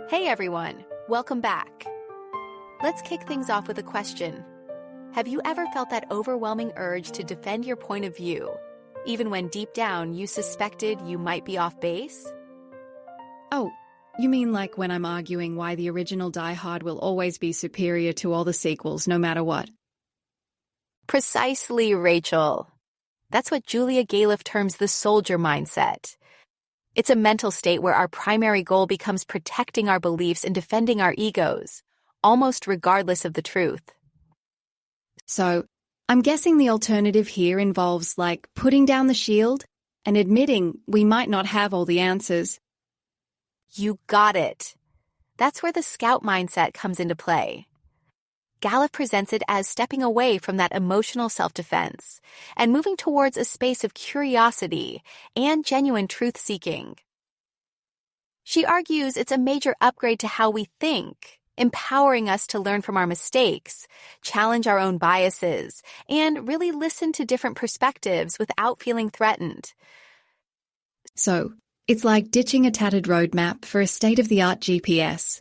Hey everyone, welcome back. Let's kick things off with a question. Have you ever felt that overwhelming urge to defend your point of view, even when deep down you suspected you might be off base? Oh, you mean like when I'm arguing why the original Die Hard will always be superior to all the sequels, no matter what? Precisely, Rachel. That's what Julia Galef terms the soldier mindset. It's a mental state where our primary goal becomes protecting our beliefs and defending our egos, almost regardless of the truth. So, I'm guessing the alternative here involves like putting down the shield and admitting we might not have all the answers. You got it. That's where the scout mindset comes into play. Galef presents it as stepping away from that emotional self-defense and moving towards a space of curiosity and genuine truth-seeking. She argues it's a major upgrade to how we think, empowering us to learn from our mistakes, challenge our own biases, and really listen to different perspectives without feeling threatened. So, it's like ditching a tattered roadmap for a state-of-the-art GPS.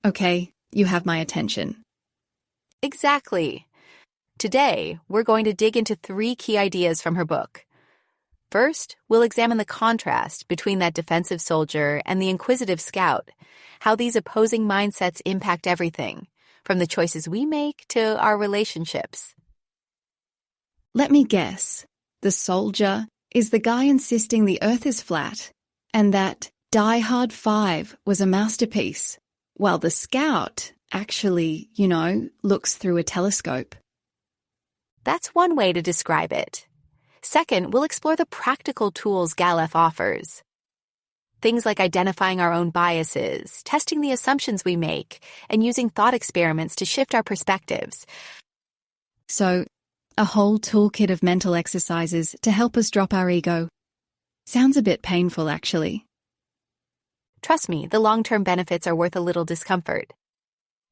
Okay, you have my attention. Exactly. Today, we're going to dig into 3 key ideas from her book. First, we'll examine the contrast between that defensive soldier and the inquisitive scout, how these opposing mindsets impact everything, from the choices we make to our relationships. Let me guess. The soldier is the guy insisting the Earth is flat and that Die Hard 5 was a masterpiece, while the scout actually, looks through a telescope. That's one way to describe it. Second, we'll explore the practical tools Galef offers. Things like identifying our own biases, testing the assumptions we make, and using thought experiments to shift our perspectives. So, a whole toolkit of mental exercises to help us drop our ego. Sounds a bit painful, actually. Trust me, the long-term benefits are worth a little discomfort.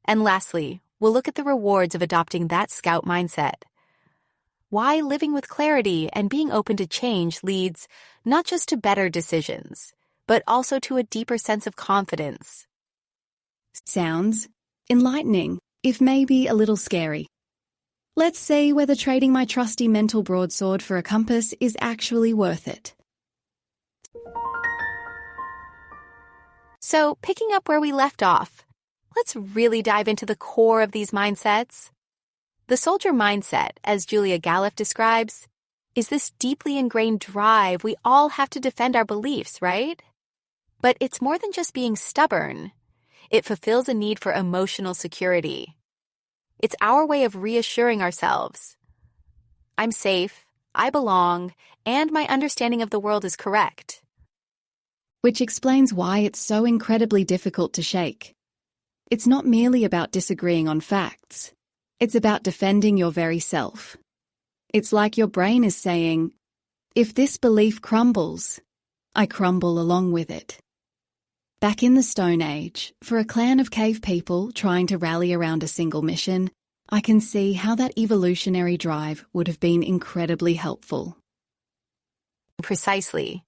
And lastly, we'll look at the rewards of adopting that scout mindset. Why living with clarity and being open to change leads not just to better decisions, but also to a deeper sense of confidence. Sounds enlightening, if maybe a little scary. Let's see whether trading my trusty mental broadsword for a compass is actually worth it. So, picking up where we left off, let's really dive into the core of these mindsets. The soldier mindset, as Julia Galef describes, is this deeply ingrained drive we all have to defend our beliefs, right? But it's more than just being stubborn. It fulfills a need for emotional security. It's our way of reassuring ourselves. I'm safe, I belong, and my understanding of the world is correct. Which explains why it's so incredibly difficult to shake. It's not merely about disagreeing on facts. It's about defending your very self. It's like your brain is saying, if this belief crumbles, I crumble along with it. Back in the Stone Age, for a clan of cave people trying to rally around a single mission, I can see how that evolutionary drive would have been incredibly helpful. Precisely.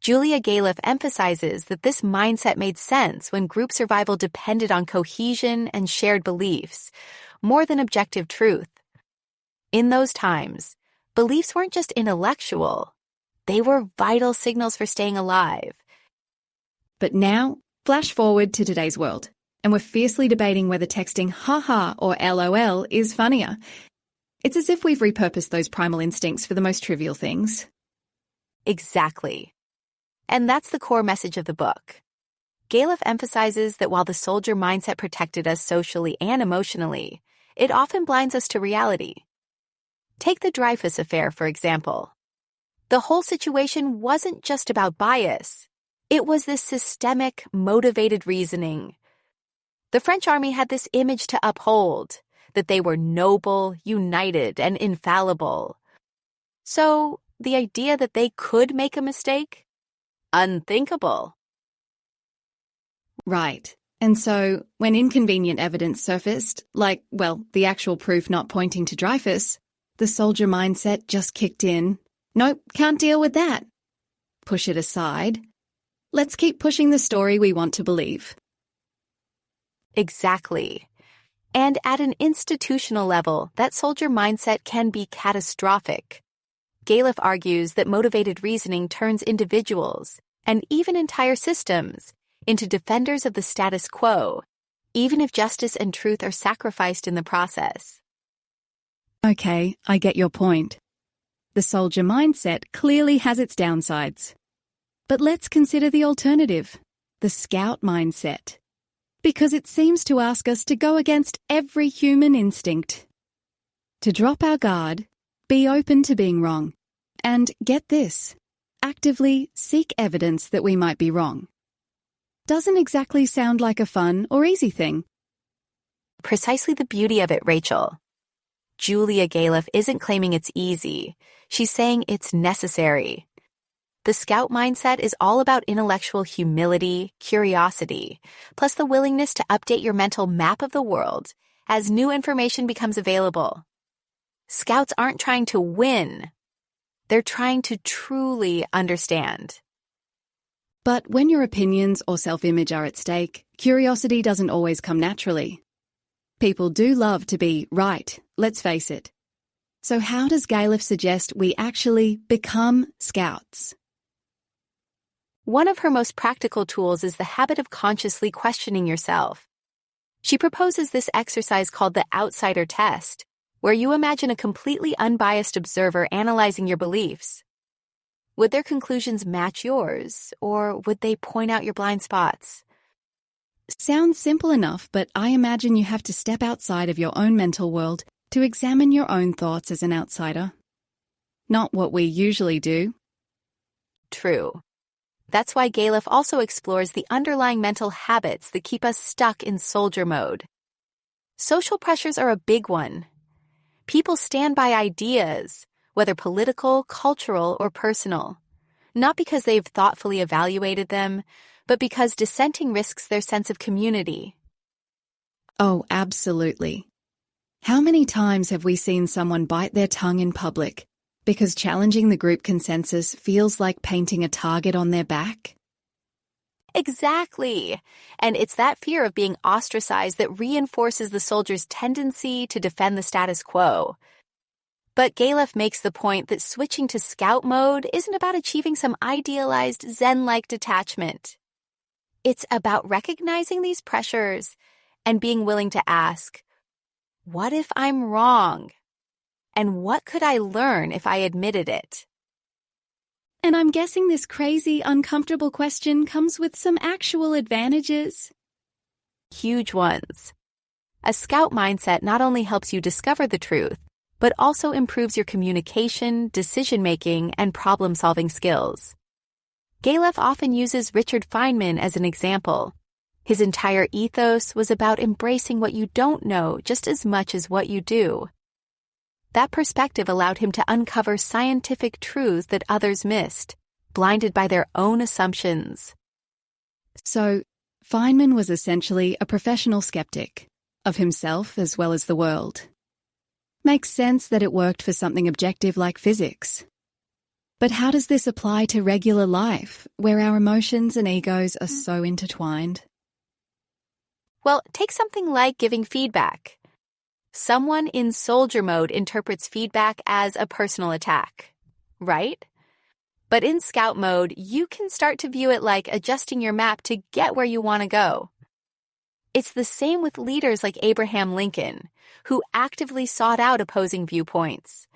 Julia Galef emphasizes that this mindset made sense when group survival depended on cohesion and shared beliefs, more than objective truth. In those times, beliefs weren't just intellectual. They were vital signals for staying alive. But now, flash forward to today's world, and we're fiercely debating whether texting haha or LOL is funnier. It's as if we've repurposed those primal instincts for the most trivial things. Exactly. And that's the core message of the book. Galef emphasizes that while the soldier mindset protected us socially and emotionally, it often blinds us to reality. Take the Dreyfus affair, for example. The whole situation wasn't just about bias. It was this systemic, motivated reasoning. The French army had this image to uphold, that they were noble, united, and infallible. So, the idea that they could make a mistake? Unthinkable. Right. And so, when inconvenient evidence surfaced, like, the actual proof not pointing to Dreyfus, the soldier mindset just kicked in. Nope, can't deal with that. Push it aside. Let's keep pushing the story we want to believe. Exactly. And at an institutional level, that soldier mindset can be catastrophic. Galef argues that motivated reasoning turns individuals, and even entire systems, into defenders of the status quo, even if justice and truth are sacrificed in the process. Okay, I get your point. The soldier mindset clearly has its downsides. But let's consider the alternative, the scout mindset. Because it seems to ask us to go against every human instinct. To drop our guard, be open to being wrong, and get this, actively seek evidence that we might be wrong. Doesn't exactly sound like a fun or easy thing. Precisely the beauty of it, Rachel. Julia Galef isn't claiming it's easy. She's saying it's necessary. The scout mindset is all about intellectual humility, curiosity, plus the willingness to update your mental map of the world as new information becomes available. Scouts aren't trying to win. They're trying to truly understand. But when your opinions or self-image are at stake, curiosity doesn't always come naturally. People do love to be right, let's face it. So how does Galef suggest we actually become scouts? One of her most practical tools is the habit of consciously questioning yourself. She proposes this exercise called the outsider test, where you imagine a completely unbiased observer analyzing your beliefs. Would their conclusions match yours, or would they point out your blind spots? Sounds simple enough, but I imagine you have to step outside of your own mental world to examine your own thoughts as an outsider. Not what we usually do. True. That's why Galef also explores the underlying mental habits that keep us stuck in soldier mode. Social pressures are a big one. People stand by ideas, whether political, cultural, or personal, not because they've thoughtfully evaluated them, but because dissenting risks their sense of community. Oh, absolutely. How many times have we seen someone bite their tongue in public because challenging the group consensus feels like painting a target on their back? Exactly. And it's that fear of being ostracized that reinforces the soldier's tendency to defend the status quo. But Galef makes the point that switching to scout mode isn't about achieving some idealized Zen-like detachment. It's about recognizing these pressures and being willing to ask, what if I'm wrong? And what could I learn if I admitted it? And I'm guessing this crazy, uncomfortable question comes with some actual advantages. Huge ones. A scout mindset not only helps you discover the truth, but also improves your communication, decision-making, and problem-solving skills. Galef often uses Richard Feynman as an example. His entire ethos was about embracing what you don't know just as much as what you do. That perspective allowed him to uncover scientific truths that others missed, blinded by their own assumptions. So, Feynman was essentially a professional skeptic, of himself as well as the world. Makes sense that it worked for something objective like physics. But how does this apply to regular life, where our emotions and egos are so intertwined? Well, take something like giving feedback. Someone in soldier mode interprets feedback as a personal attack, right? But in scout mode, you can start to view it like adjusting your map to get where you want to go. It's the same with leaders like Abraham Lincoln, who actively sought out opposing viewpoints.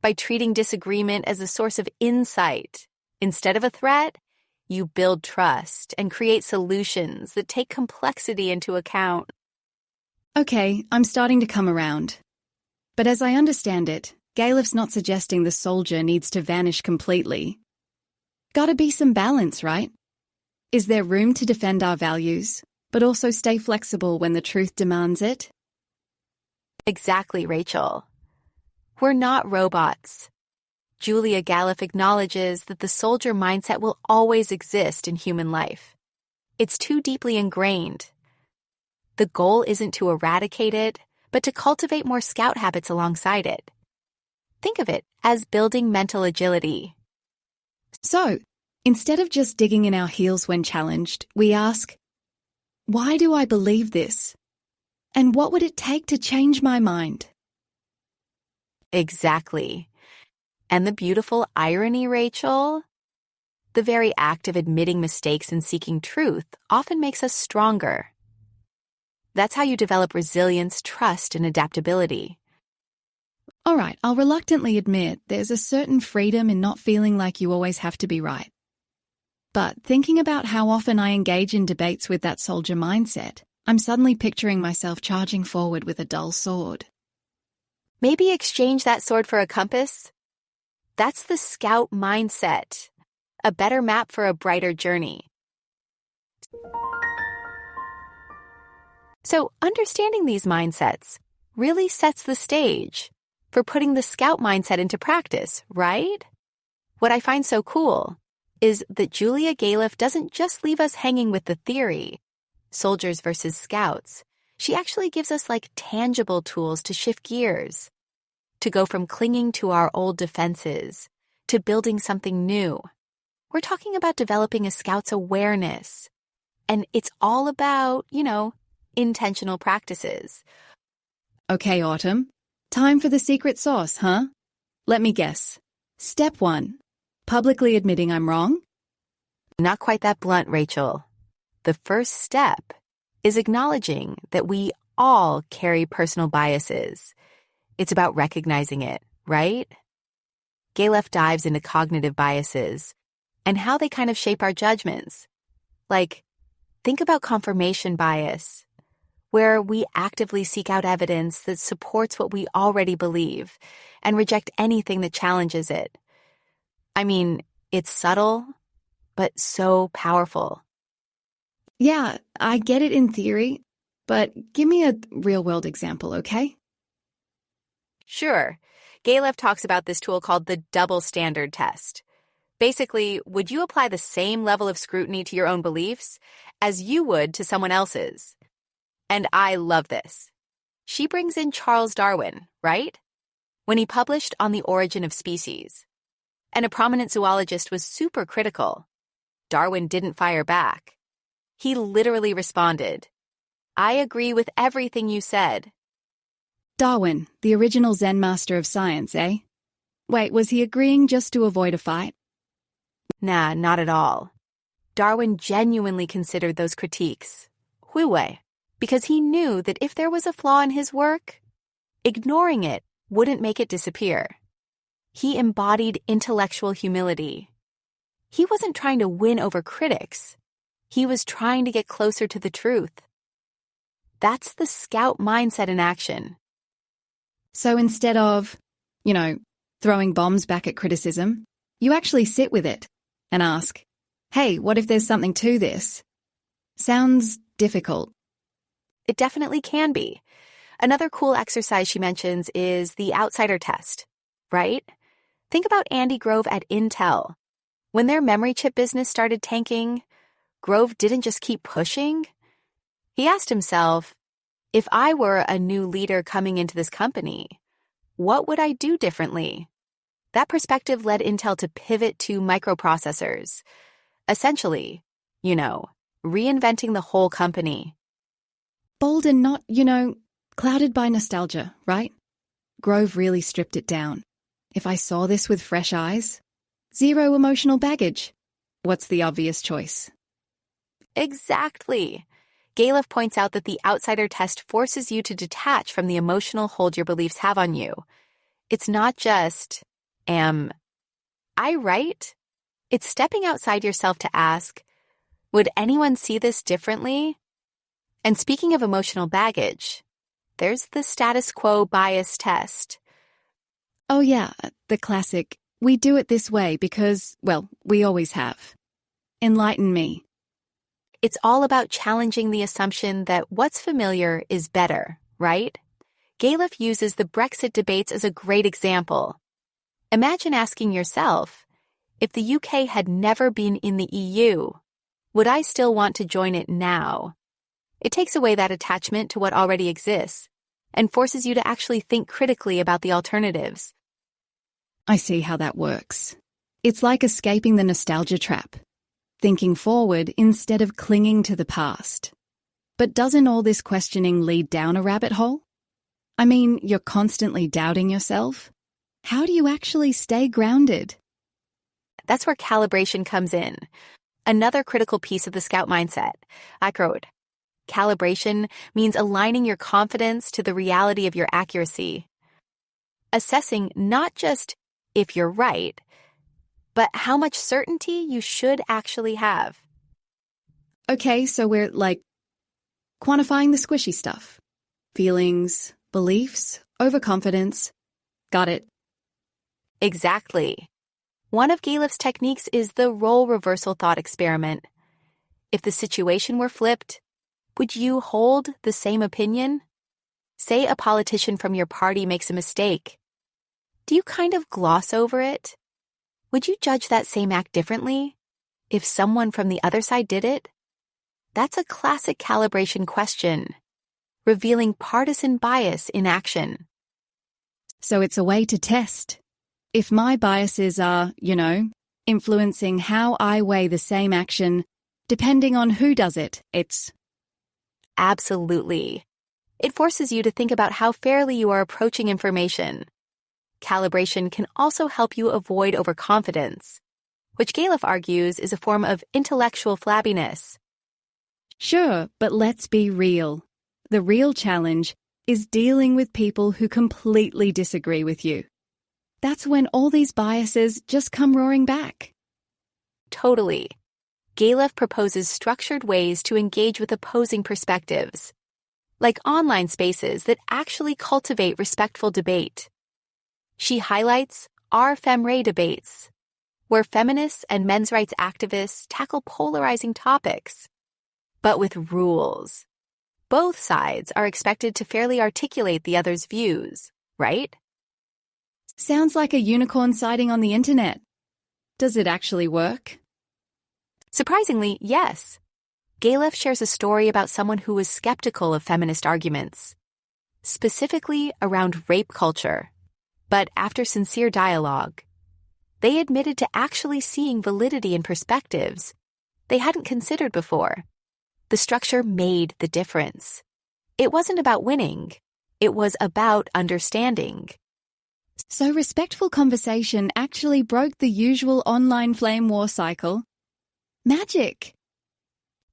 By treating disagreement as a source of insight instead of a threat, you build trust and create solutions that take complexity into account. Okay, I'm starting to come around. But as I understand it, Galef's not suggesting the soldier needs to vanish completely. Gotta be some balance, right? Is there room to defend our values, but also stay flexible when the truth demands it? Exactly, Rachel. We're not robots. Julia Galef acknowledges that the soldier mindset will always exist in human life. It's too deeply ingrained. The goal isn't to eradicate it, but to cultivate more scout habits alongside it. Think of it as building mental agility. So, instead of just digging in our heels when challenged, we ask, Why do I believe this? And what would it take to change my mind? Exactly. And the beautiful irony, Rachel? The very act of admitting mistakes and seeking truth often makes us stronger. That's how you develop resilience, trust, and adaptability. All right, I'll reluctantly admit there's a certain freedom in not feeling like you always have to be right. But thinking about how often I engage in debates with that soldier mindset, I'm suddenly picturing myself charging forward with a dull sword. Maybe exchange that sword for a compass? That's the scout mindset, a better map for a brighter journey. So understanding these mindsets really sets the stage for putting the scout mindset into practice, right? What I find so cool is that Julia Galef doesn't just leave us hanging with the theory, soldiers versus scouts. She actually gives us tangible tools to shift gears, to go from clinging to our old defenses to building something new. We're talking about developing a scout's awareness. And it's all about, intentional practices. Okay, Autumn. Time for the secret sauce, huh? Let me guess. Step 1. Publicly admitting I'm wrong? Not quite that blunt, Rachel. The first step is acknowledging that we all carry personal biases. It's about recognizing it, right? Galef dives into cognitive biases and how they kind of shape our judgments. Think about confirmation bias, where we actively seek out evidence that supports what we already believe and reject anything that challenges it. I mean, it's subtle, but so powerful. Yeah, I get it in theory, but give me a real-world example, okay? Sure. Galef talks about this tool called the double standard test. Basically, would you apply the same level of scrutiny to your own beliefs as you would to someone else's? And I love this. She brings in Charles Darwin, right? When he published On the Origin of Species. And a prominent zoologist was super critical. Darwin didn't fire back. He literally responded, "I agree with everything you said." Darwin, the original Zen master of science, eh? Wait, was he agreeing just to avoid a fight? Nah, not at all. Darwin genuinely considered those critiques, Hui, because he knew that if there was a flaw in his work, ignoring it wouldn't make it disappear. He embodied intellectual humility. He wasn't trying to win over critics. He was trying to get closer to the truth. That's the scout mindset in action. So instead of, throwing bombs back at criticism, you actually sit with it and ask, hey, what if there's something to this? Sounds difficult. It definitely can be. Another cool exercise she mentions is the outsider test, right? Think about Andy Grove at Intel. When their memory chip business started tanking, Grove didn't just keep pushing. He asked himself, if I were a new leader coming into this company, what would I do differently? That perspective led Intel to pivot to microprocessors. Essentially, reinventing the whole company. Bold and not, clouded by nostalgia, right? Grove really stripped it down. If I saw this with fresh eyes, zero emotional baggage. What's the obvious choice? Exactly. Galef points out that the outsider test forces you to detach from the emotional hold your beliefs have on you. It's not just, am I right? It's stepping outside yourself to ask, would anyone see this differently? And speaking of emotional baggage, there's the status quo bias test. Oh yeah, the classic, we do it this way because, we always have. Enlighten me. It's all about challenging the assumption that what's familiar is better, right? Galef uses the Brexit debates as a great example. Imagine asking yourself, if the UK had never been in the EU, would I still want to join it now? It takes away that attachment to what already exists and forces you to actually think critically about the alternatives. I see how that works. It's like escaping the nostalgia trap, thinking forward instead of clinging to the past. But doesn't all this questioning lead down a rabbit hole? I mean, you're constantly doubting yourself. How do you actually stay grounded? That's where calibration comes in. Another critical piece of the Scout mindset. I quote, calibration means aligning your confidence to the reality of your accuracy. Assessing not just if you're right, but how much certainty you should actually have. Okay, so we're quantifying the squishy stuff. Feelings, beliefs, overconfidence. Got it. Exactly. One of Galef's techniques is the role reversal thought experiment. If the situation were flipped, would you hold the same opinion? Say a politician from your party makes a mistake. Do you kind of gloss over it? Would you judge that same act differently if someone from the other side did it? That's a classic calibration question, revealing partisan bias in action. So it's a way to test. If my biases are, influencing how I weigh the same action, depending on who does it, it's... Absolutely. It forces you to think about how fairly you are approaching information. Calibration can also help you avoid overconfidence, which Galef argues is a form of intellectual flabbiness. Sure, but let's be real. The real challenge is dealing with people who completely disagree with you. That's when all these biases just come roaring back. Totally. Galef proposes structured ways to engage with opposing perspectives, like online spaces that actually cultivate respectful debate. She highlights our femre debates, where feminists and men's rights activists tackle polarizing topics, but with rules. Both sides are expected to fairly articulate the other's views, right? Sounds like a unicorn sighting on the internet. Does it actually work? Surprisingly, yes. Galef shares a story about someone who was skeptical of feminist arguments, specifically around rape culture. But after sincere dialogue, they admitted to actually seeing validity in perspectives they hadn't considered before. The structure made the difference. It wasn't about winning. It was about understanding. So respectful conversation actually broke the usual online flame war cycle. Magic!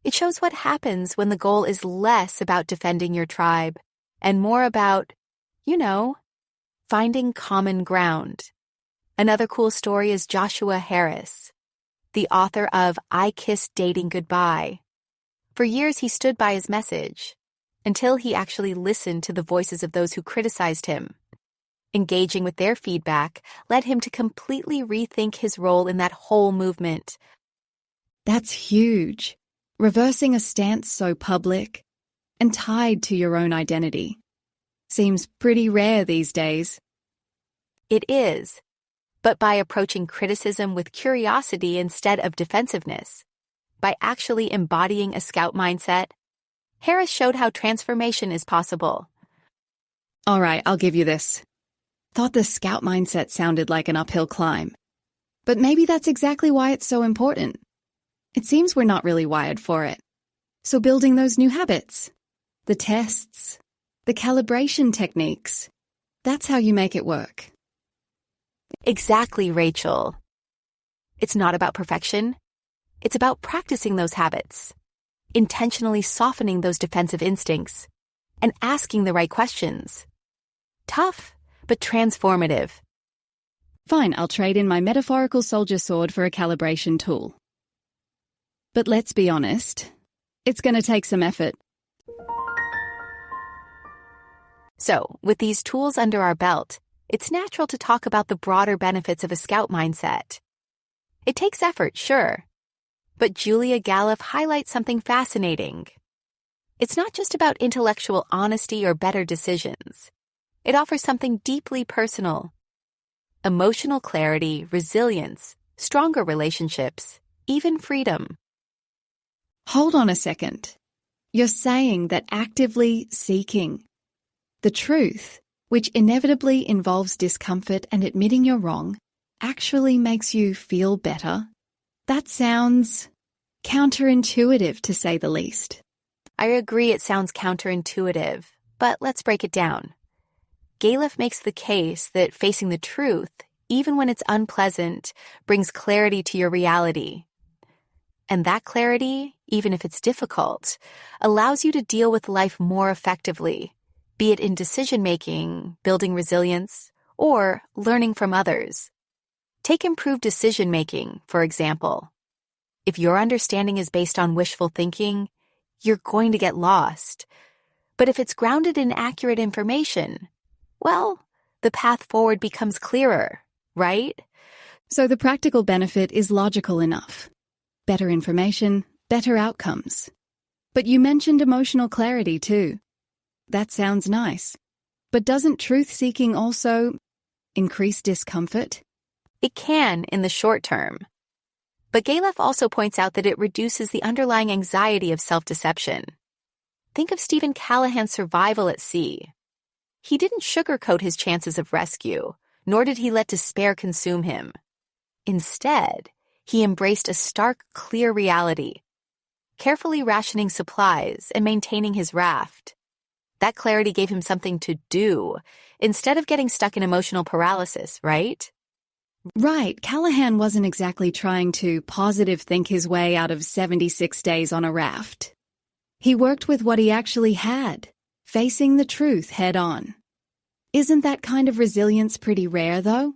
It shows what happens when the goal is less about defending your tribe and more about, finding common ground. Another cool story is Joshua Harris, the author of I Kissed Dating Goodbye. For years he stood by his message, until he actually listened to the voices of those who criticized him. Engaging with their feedback led him to completely rethink his role in that whole movement. That's huge. Reversing a stance so public and tied to your own identity. Seems pretty rare these days. It is, but by approaching criticism with curiosity instead of defensiveness, by actually embodying a Scout mindset, Harris showed how transformation is possible. All right, I'll give you this. Thought the Scout mindset sounded like an uphill climb. But maybe that's exactly why it's so important. It seems we're not really wired for it. So building those new habits, the tests, the calibration techniques, that's how you make it work. Exactly, Rachel. It's not about perfection. It's about practicing those habits, intentionally softening those defensive instincts, and asking the right questions. Tough, but transformative. Fine, I'll trade in my metaphorical soldier sword for a calibration tool. But let's be honest, it's going to take some effort. So, with these tools under our belt, it's natural to talk about the broader benefits of a Scout mindset. It takes effort, sure, but Julia Galef highlights something fascinating. It's not just about intellectual honesty or better decisions. It offers something deeply personal. Emotional clarity, resilience, stronger relationships, even freedom. Hold on a second. You're saying that actively seeking the truth, which inevitably involves discomfort and admitting you're wrong, actually makes you feel better? That sounds counterintuitive, to say the least. I agree it sounds counterintuitive, but let's break it down. Galef makes the case that facing the truth, even when it's unpleasant, brings clarity to your reality. And that clarity, even if it's difficult, allows you to deal with life more effectively, be it in decision-making, building resilience, or learning from others. Take improved decision-making, for example. If your understanding is based on wishful thinking, you're going to get lost. But if it's grounded in accurate information, well, the path forward becomes clearer, right? So the practical benefit is logical enough. Better information, better outcomes. But you mentioned emotional clarity too. That sounds nice. But doesn't truth-seeking also increase discomfort? It can in the short term. But Galef also points out that it reduces the underlying anxiety of self-deception. Think of Stephen Callahan's survival at sea. He didn't sugarcoat his chances of rescue, nor did he let despair consume him. Instead, he embraced a stark, clear reality, carefully rationing supplies and maintaining his raft. That clarity gave him something to do, instead of getting stuck in emotional paralysis, right? Right, Callahan wasn't exactly trying to positive think his way out of 76 days on a raft. He worked with what he actually had, facing the truth head on. Isn't that kind of resilience pretty rare, though?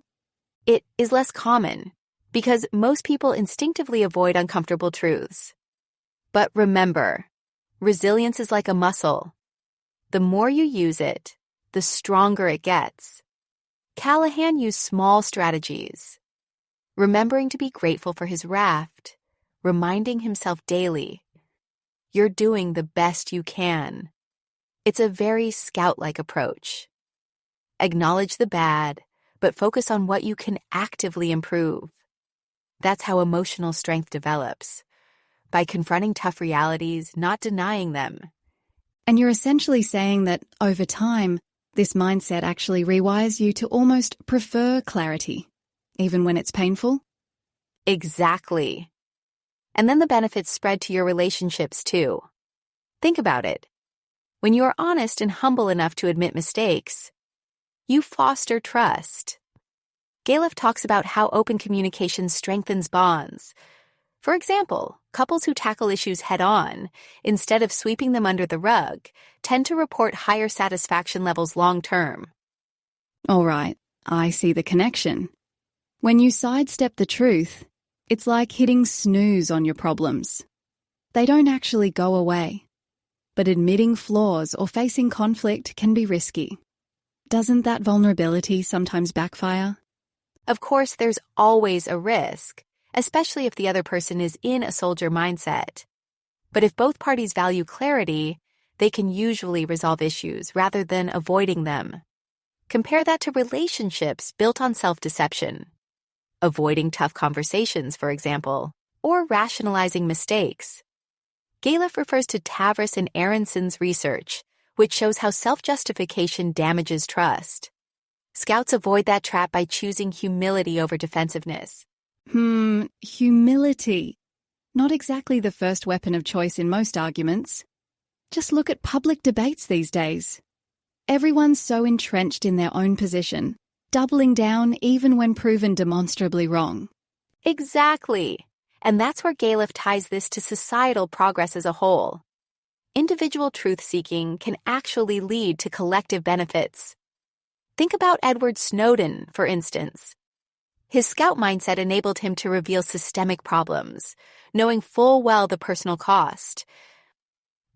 It is less common, because most people instinctively avoid uncomfortable truths. But remember, resilience is like a muscle. The more you use it, the stronger it gets. Callahan used small strategies, remembering to be grateful for his raft, reminding himself daily, you're doing the best you can. It's a very scout-like approach. Acknowledge the bad, but focus on what you can actively improve. That's how emotional strength develops, by confronting tough realities, not denying them. And you're essentially saying that, over time, this mindset actually rewires you to almost prefer clarity, even when it's painful? Exactly. And then the benefits spread to your relationships, too. Think about it. When you are honest and humble enough to admit mistakes, you foster trust. Galef talks about how open communication strengthens bonds. For example, couples who tackle issues head-on, instead of sweeping them under the rug, tend to report higher satisfaction levels long-term. All right, I see the connection. When you sidestep the truth, it's like hitting snooze on your problems. They don't actually go away. But admitting flaws or facing conflict can be risky. Doesn't that vulnerability sometimes backfire? Of course, there's always a risk, especially if the other person is in a soldier mindset. But if both parties value clarity, they can usually resolve issues rather than avoiding them. Compare that to relationships built on self-deception. Avoiding tough conversations, for example, or rationalizing mistakes. Galef refers to Tavris and Aronson's research, which shows how self-justification damages trust. Scouts avoid that trap by choosing humility over defensiveness. Humility. Not exactly the first weapon of choice in most arguments. Just look at public debates these days. Everyone's so entrenched in their own position, doubling down even when proven demonstrably wrong. Exactly. And that's where Galef ties this to societal progress as a whole. Individual truth-seeking can actually lead to collective benefits. Think about Edward Snowden, for instance. His scout mindset enabled him to reveal systemic problems, knowing full well the personal cost.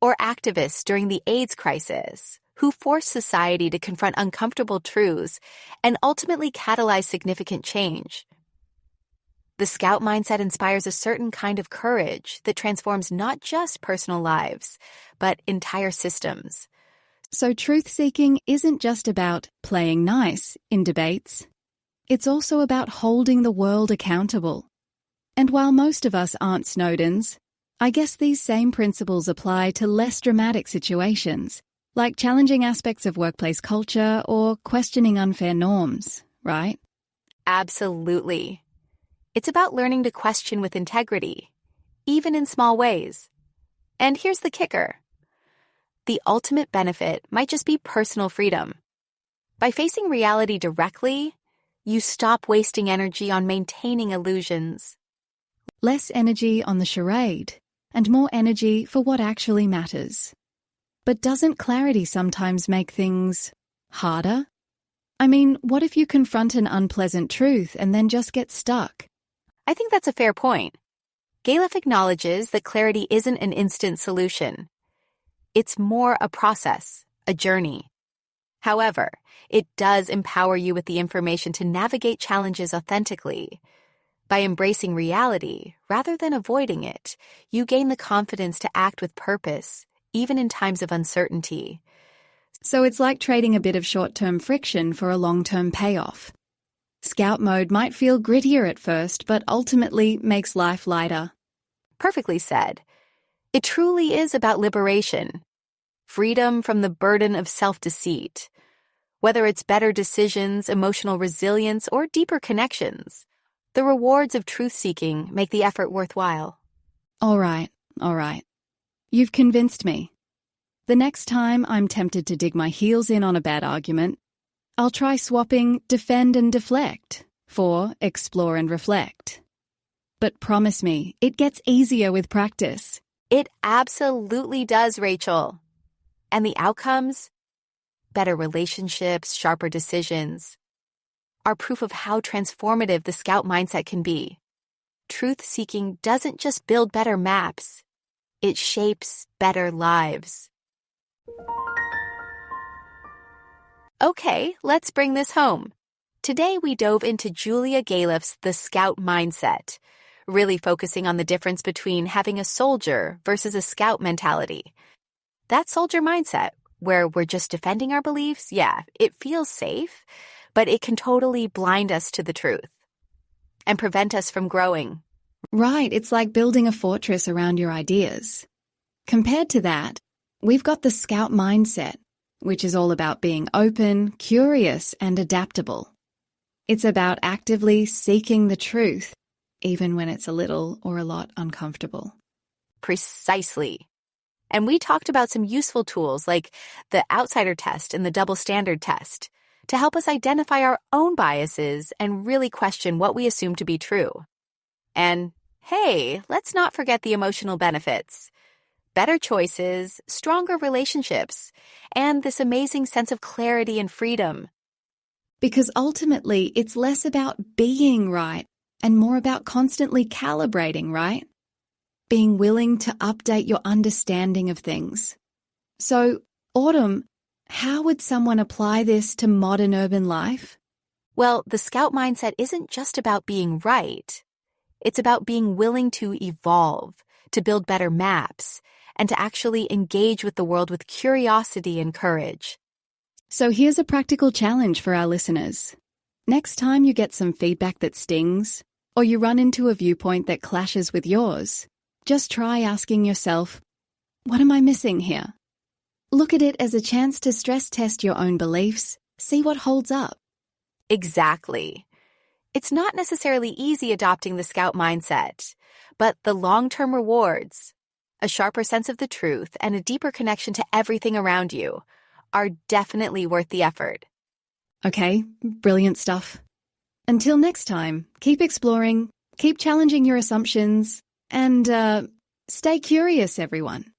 Or activists during the AIDS crisis, who forced society to confront uncomfortable truths and ultimately catalyze significant change. The scout mindset inspires a certain kind of courage that transforms not just personal lives, but entire systems. So truth-seeking isn't just about playing nice in debates. It's also about holding the world accountable. And while most of us aren't Snowdens, I guess these same principles apply to less dramatic situations, like challenging aspects of workplace culture or questioning unfair norms, right? Absolutely. It's about learning to question with integrity, even in small ways. And here's the kicker. the ultimate benefit might just be personal freedom. By facing reality directly, you stop wasting energy on maintaining illusions. Less energy on the charade, and more energy for what actually matters. But doesn't clarity sometimes make things harder? I mean, what if you confront an unpleasant truth and then just get stuck? I think that's a fair point. Galef acknowledges that clarity isn't an instant solution. It's more a process, a journey. However, it does empower you with the information to navigate challenges authentically. By embracing reality, rather than avoiding it, you gain the confidence to act with purpose, even in times of uncertainty. So it's like trading a bit of short-term friction for a long-term payoff. Scout mode might feel grittier at first, but ultimately makes life lighter. Perfectly said. It truly is about liberation. Freedom from the burden of self-deceit. Whether it's better decisions, emotional resilience, or deeper connections, the rewards of truth-seeking make the effort worthwhile. All right. You've convinced me. The next time I'm tempted to dig my heels in on a bad argument, I'll try swapping defend and deflect for explore and reflect. But promise me, it gets easier with practice. It absolutely does, Rachel. And the outcomes? Better relationships, sharper decisions, are proof of how transformative the Scout mindset can be. Truth-seeking doesn't just build better maps, it shapes better lives. Okay, let's bring this home. Today we dove into Julia Galef's The Scout Mindset, really focusing on the difference between having a soldier versus a scout mentality. That soldier mindset, where we're just defending our beliefs, yeah, it feels safe, but it can totally blind us to the truth and prevent us from growing. Right, it's like building a fortress around your ideas. Compared to that, we've got the Scout mindset, which is all about being open, curious, and adaptable. It's about actively seeking the truth, even when it's a little or a lot uncomfortable. Precisely. And we talked about some useful tools like the outsider test and the double standard test to help us identify our own biases and really question what we assume to be true. And hey, let's not forget the emotional benefits. Better choices, stronger relationships, and this amazing sense of clarity and freedom. Because ultimately, it's less about being right and more about constantly calibrating, right? Being willing to update your understanding of things. So, Autumn, how would someone apply this to modern urban life? Well, the Scout mindset isn't just about being right. It's about being willing to evolve, to build better maps, and to actually engage with the world with curiosity and courage. So here's a practical challenge for our listeners. Next time you get some feedback that stings, or you run into a viewpoint that clashes with yours, just try asking yourself, what am I missing here? Look at it as a chance to stress test your own beliefs, see what holds up. Exactly. It's not necessarily easy adopting the Scout mindset, but the long-term rewards, a sharper sense of the truth, and a deeper connection to everything around you are definitely worth the effort. Okay, brilliant stuff. Until next time, keep exploring, keep challenging your assumptions, and stay curious, everyone.